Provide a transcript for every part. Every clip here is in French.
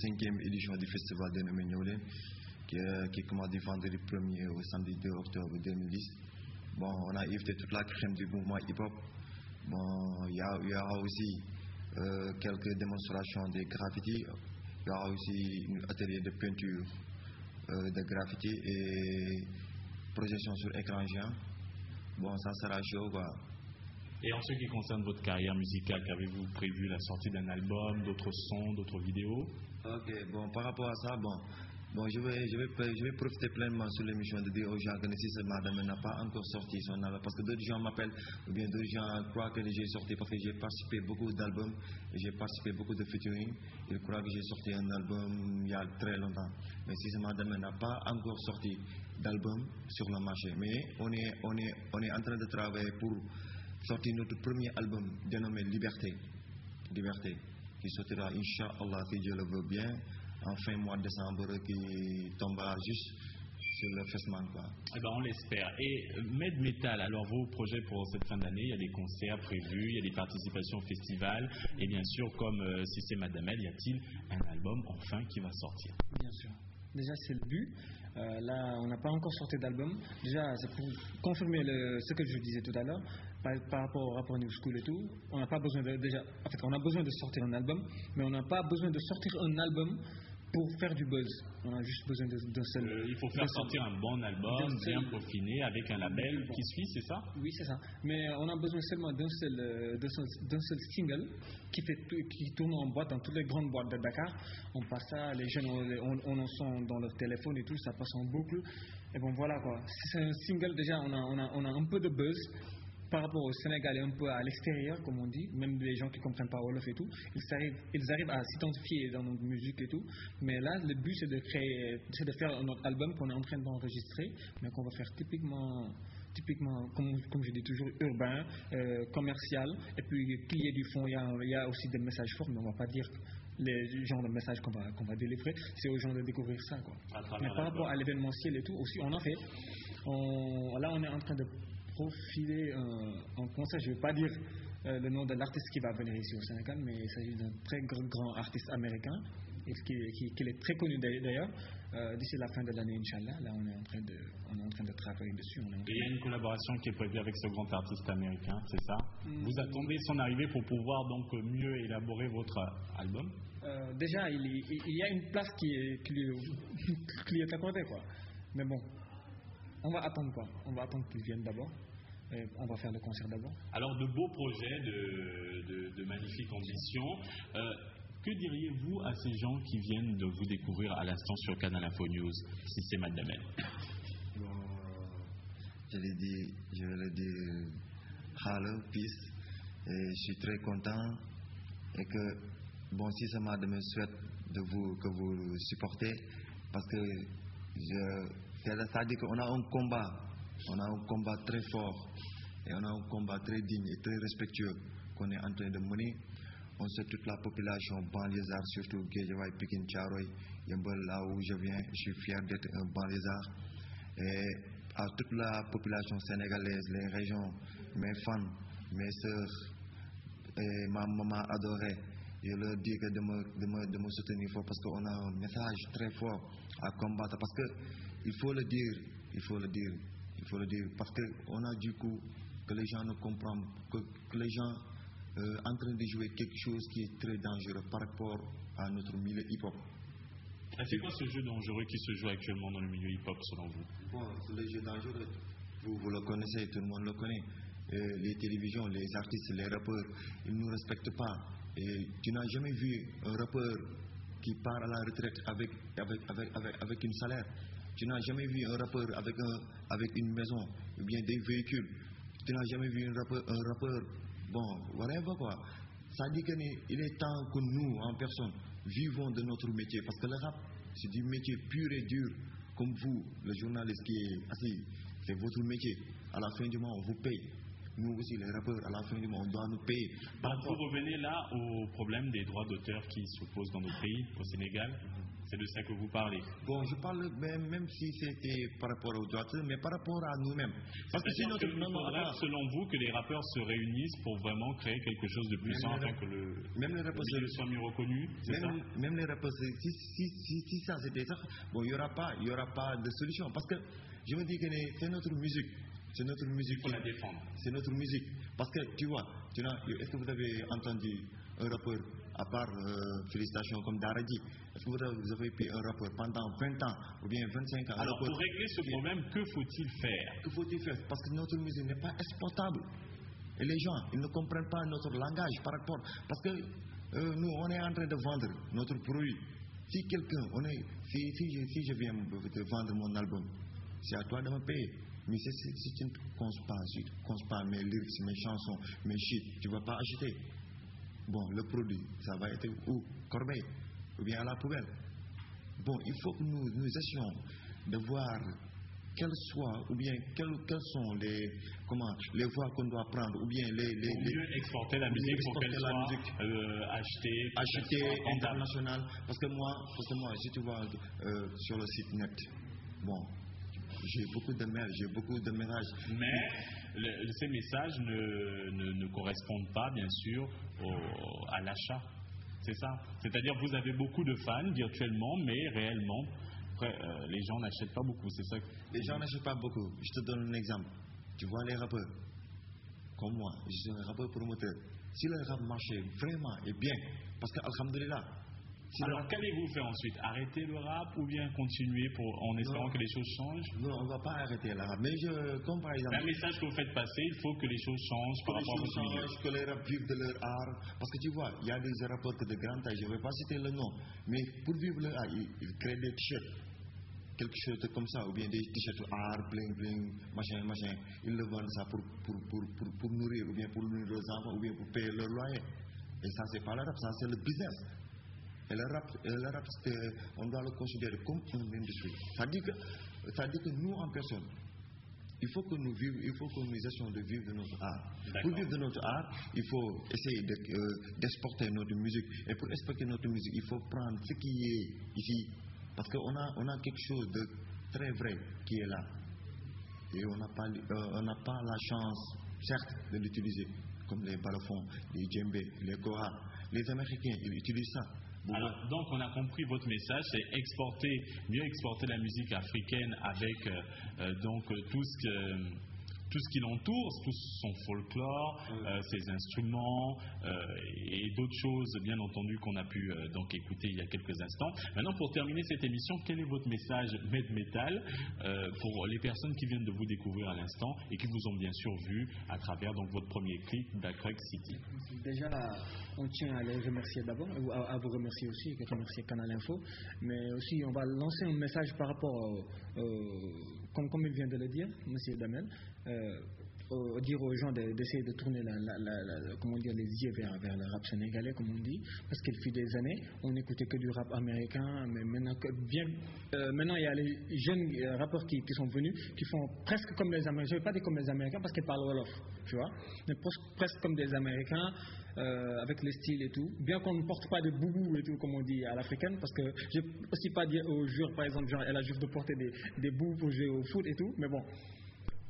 5e édition du festival dénommé Nyolen, qui commence du vendredi 1er au samedi 2 octobre 2010. Bon, on a invité toute la crème du mouvement hip-hop. Bon, il y aura aussi quelques démonstrations de graffiti. Il y aura aussi un atelier de peinture de graffiti et projection sur écran géant. Bon, ça sera chaud, quoi. Et en ce qui concerne votre carrière musicale, qu'avez-vous prévu? La sortie d'un album, d'autres sons, d'autres vidéos? Ok, bon, par rapport à ça, je vais profiter pleinement sur l'émission de dire aux gens que si madame n'a pas encore sorti son album, parce que d'autres gens m'appellent, ou bien d'autres gens croient que j'ai sorti, parce que j'ai participé beaucoup d'albums, et j'ai participé beaucoup de featuring, ils croient que j'ai sorti un album il y a très longtemps. Mais si madame n'a pas encore sorti d'album sur le marché, mais on est en train de travailler pour sortir notre premier album dénommé Liberté, qui sortira, Inch'Allah, si Dieu le veut bien, en fin mois de décembre, qui tombera juste sur le festival, quoi. Eh ben, on l'espère. Et Med Metal, alors vos projets pour cette fin d'année, il y a des concerts prévus, il y a des participations au festival, et bien sûr, comme si c'est Madame El, y a-t-il un album enfin qui va sortir? Bien sûr. Déjà, c'est le but. Là, on n'a pas encore sorti d'album. Déjà, c'est pour confirmer ce que je disais tout à l'heure, par rapport au rapport New School et tout. On n'a pas besoin on a besoin de sortir un album, mais on n'a pas besoin de sortir un album pour faire du buzz. On a juste besoin d'un seul. Il faut faire sortir un bon album, bien peaufiné, avec un label qui suit, c'est ça? Oui, c'est ça. Mais on a besoin seulement d'un seul single qui tourne en boîte dans toutes les grandes boîtes de Dakar. On passe ça, les jeunes on en sont dans leur téléphone et tout, ça passe en boucle. Et bon voilà quoi. Si c'est un single, déjà on a un peu de buzz. Par rapport au Sénégal et un peu à l'extérieur, comme on dit, même les gens qui ne comprennent pas Wolof et tout, ils arrivent à s'identifier dans notre musique et tout. Mais là, le but, c'est de faire notre album qu'on est en train d'enregistrer, mais qu'on va faire typiquement comme je dis toujours, urbain, commercial, et puis qu'il y ait du fond. Il y a aussi des messages forts, mais on ne va pas dire les genres de messages qu'on va délivrer. C'est aux gens de découvrir ça, quoi. Mais par rapport à l'événementiel et tout, aussi, on en fait. Là, on est en train de profiler en concert. Je ne vais pas dire le nom de l'artiste qui va venir ici au Sénégal, mais il s'agit d'un très grand artiste américain et qui est très connu d'ailleurs. D'ici la fin de l'année, Inch'Allah, là on est en train de travailler dessus. Et il y a une collaboration qui est prévue avec ce grand artiste américain, c'est ça? Vous attendez son arrivée pour pouvoir donc mieux élaborer votre album? Déjà, il y a une place qui lui est accordée, quoi. Mais bon, on va attendre quoi. On va attendre qu'il vienne d'abord. Et on va faire le concert d'abord. Alors, de beaux projets, de magnifiques ambitions. Que diriez-vous à ces gens qui viennent de vous découvrir à l'instant sur Canal Info News, si c'est Madame El? Bon, je vais le dire, hello, peace. Et je suis très content. Et que, bon, si c'est Madame El souhaite que vous supportez, parce que c'est-à-dire qu'on a un combat très fort et on a un combat très digne et très respectueux qu'on est en train de mener. On sait toute la population banlieusard, surtout Guédiawaye, Pikine, Thiaroye, Yeumbeul, là où je viens, je suis fier d'être un banlieusard. Et à toute la population sénégalaise, les régions, mes fans, mes soeurs et ma maman adorée, je leur dis que de me soutenir fort parce qu'on a un message très fort à combattre. Parce que il faut le dire, parce qu'on a du coup que les gens ne comprennent, que les gens en train de jouer quelque chose qui est très dangereux par rapport à notre milieu hip-hop. C'est quoi ce jeu dangereux qui se joue actuellement dans le milieu hip-hop selon vous? Bon, le jeu dangereux, vous le connaissez, tout le monde le connaît. Les télévisions, les artistes, les rappeurs, ils ne nous respectent pas. Et tu n'as jamais vu un rappeur qui part à la retraite avec un salaire. Tu n'as jamais vu un rappeur avec une maison ou bien des véhicules. Tu n'as jamais vu un rappeur, bon, whatever quoi. Ça dit qu'il est temps que nous, en personne, vivons de notre métier. Parce que le rap, c'est du métier pur et dur. Comme vous, le journaliste qui est assis, c'est votre métier. À la fin du mois, on vous paye. Nous aussi, les rappeurs, à la fin du mois, on doit nous payer. Donc vous revenez là au problème des droits d'auteur qui se posent dans notre pays, au Sénégal. C'est de ça que vous parlez. Bon, je parle même si c'était par rapport aux droits, mais par rapport à nous-mêmes. Parce que C'est-à-dire qu'il faudrait, selon vous, que les rappeurs se réunissent pour vraiment créer quelque chose de puissant afin que le milieu soit mieux reconnu. Même les rappeurs, si ça c'était ça, bon, il n'y aura pas de solution. Parce que je me dis que c'est notre musique. C'est notre musique. Il faut la défendre. C'est notre musique. Parce que tu vois, est-ce que vous avez entendu un rappeur, à part félicitations comme Daradi, est-ce que vous avez pris un rappeur pendant 20 ans ou bien 25 ans? Alors pour régler ce problème, que faut-il faire? Que faut-il faire? Parce que notre musique n'est pas exportable. Et les gens, ils ne comprennent pas notre langage par rapport. Parce que nous, on est en train de vendre notre produit. Si quelqu'un, si je viens te vendre mon album, c'est à toi de me payer. Mais si tu ne comptes pas mes lyrics, mes chansons, mes shit, tu ne vas pas acheter. Bon, le produit, ça va être où? Corbeille, ou bien à la poubelle. Bon, il faut que nous essayons de voir quelles sont les voies qu'on doit prendre, ou bien pour mieux exporter la musique, pour qu'elle soit achetée internationale. Parce que moi, si tu vois sur le site net, bon, j'ai beaucoup de mails, j'ai beaucoup de messages. Mais ces messages ne correspondent pas, bien sûr, à l'achat. C'est ça. C'est-à-dire que vous avez beaucoup de fans virtuellement, mais réellement, les gens n'achètent pas beaucoup. C'est ça. Les gens n'achètent pas beaucoup. Je te donne un exemple. Tu vois les rappeurs, comme moi, je suis un rappeur promoteur. Si le rap marchait vraiment et bien, parce que, alhamdoulilah. Alors, qu'allez-vous faire ensuite? Arrêter le rap ou bien continuer en espérant que les choses changent? Non, on ne va pas arrêter le rap. Mais comme par exemple. Un message que vous faites passer, il faut que les choses changent par rapport à votre milieu. Que les rap vivent de leur art. Parce que tu vois, il y a des rappeurs de grande taille, je ne vais pas citer le nom, mais pour vivre leur art, ils créent des t-shirts. Quelque chose comme ça, ou bien des t-shirts art, bling, bling, machin. Ils le vendent ça pour nourrir, ou bien pour nourrir leurs enfants, ou bien pour payer leur loyer. Et ça, c'est pas le rap, ça, c'est le business. Et le rap, on doit le considérer comme une industrie. Ça dit que nous, en personne, il faut que nous essayons de vivre de notre art. Pour vivre de notre art, il faut essayer d'exporter notre musique. Et pour exporter notre musique, il faut prendre ce qui est ici. Parce qu'on a quelque chose de très vrai qui est là. Et on n'a pas la chance, certes, de l'utiliser. Comme les balafons, les djembés, les koha. Les Américains, ils utilisent ça. Alors, donc on a compris votre message, c'est mieux exporter la musique africaine avec tout ce qui l'entoure, tout son folklore, ses instruments et d'autres choses, bien entendu, qu'on a pu donc écouter il y a quelques instants. Maintenant, pour terminer cette émission, quel est votre message Med Metal pour les personnes qui viennent de vous découvrir à l'instant et qui vous ont bien sûr vu à travers donc votre premier clip d'Akrek City? Déjà, on tient à les remercier d'abord, à vous remercier aussi, et remercier Canal Info, mais aussi on va lancer un message par rapport, comme il vient de le dire, M. Damel, dire aux gens d'essayer de tourner les yeux vers le rap sénégalais, comme on dit, parce qu'il fut des années, on n'écoutait que du rap américain, mais maintenant il y a les jeunes rappeurs qui sont venus, qui font presque comme les Américains, je ne vais pas dire comme les Américains parce qu'ils parlent Wolof, tu vois, mais presque comme des Américains, avec les styles et tout, bien qu'on ne porte pas de boubou et tout, comme on dit à l'africaine, parce que je n'ai aussi pas dit aux joueurs, par exemple, genre, elle a juste de porter des boubous pour jouer au foot et tout, mais bon,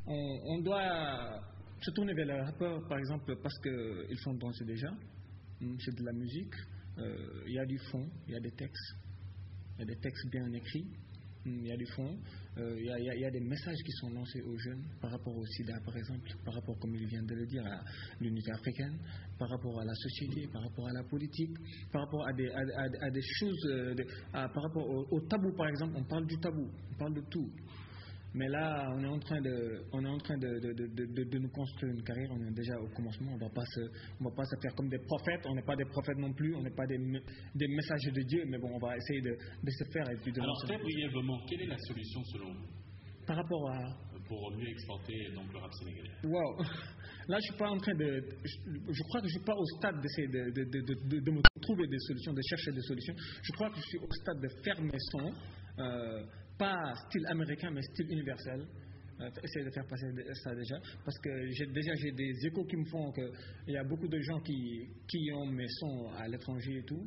on doit se tourner vers les rappeurs, par exemple, parce qu'ils font danser déjà, c'est de la musique, il y a du fond, il y a des textes bien écrits, il y a du fond, il y a des messages qui sont lancés aux jeunes par rapport au sida, par exemple, par rapport, comme il vient de le dire, à l'unité africaine, par rapport à la société, par rapport à la politique, par rapport à des choses, par rapport au tabou, par exemple, on parle du tabou, on parle de tout. Mais là, on est en train de nous construire une carrière. On est déjà au commencement. On va pas se faire comme des prophètes. On n'est pas des prophètes non plus. On n'est pas des messagers de Dieu. Mais bon, on va essayer de se faire. Et puis alors, très brièvement, quelle est la solution selon vous? Par rapport à... Pour mieux exporter donc le rap sénégalais. Wow. Là, je suis pas en train de... Je crois que je suis pas au stade d'essayer de me trouver des solutions, de chercher des solutions. Je crois que je suis au stade de faire mes sons. Pas style américain, mais style universel. essayer de faire passer ça déjà, parce que j'ai des échos qui me font qu'il y a beaucoup de gens qui ont mes sons à l'étranger et tout,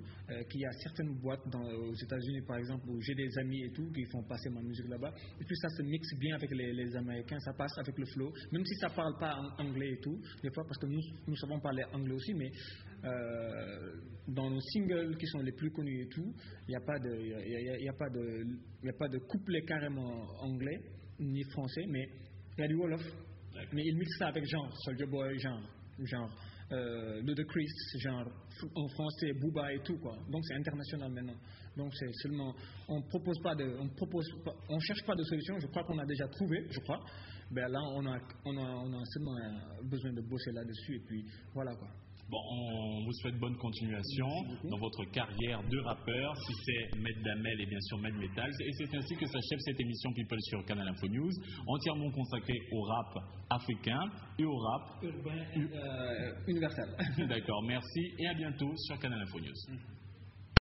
qu'il y a certaines boîtes aux États-Unis par exemple où j'ai des amis et tout qui font passer ma musique là-bas, et puis ça se mixe bien avec les Américains, ça passe avec le flow, même si ça parle pas en anglais et tout, des fois parce que nous savons parler anglais aussi, mais dans nos singles qui sont les plus connus et tout, il n'y a pas de couplet carrément anglais ni français, mais il y a du Wolof. Mais il mixe ça avec genre Soulja Boy, genre Ludacris, genre en français Booba et tout quoi. Donc c'est international maintenant. Donc c'est seulement on cherche pas de solution. Je crois qu'on a déjà trouvé. Ben là on a seulement besoin de bosser là-dessus et puis voilà quoi. Bon, on vous souhaite bonne continuation dans votre carrière de rappeur. Si c'est Med Damel et bien sûr Med Metal. Et c'est ainsi que s'achève cette émission People sur Canal Info News, entièrement consacrée au rap africain et au rap urbain universel. D'accord, merci et à bientôt sur Canal Info News.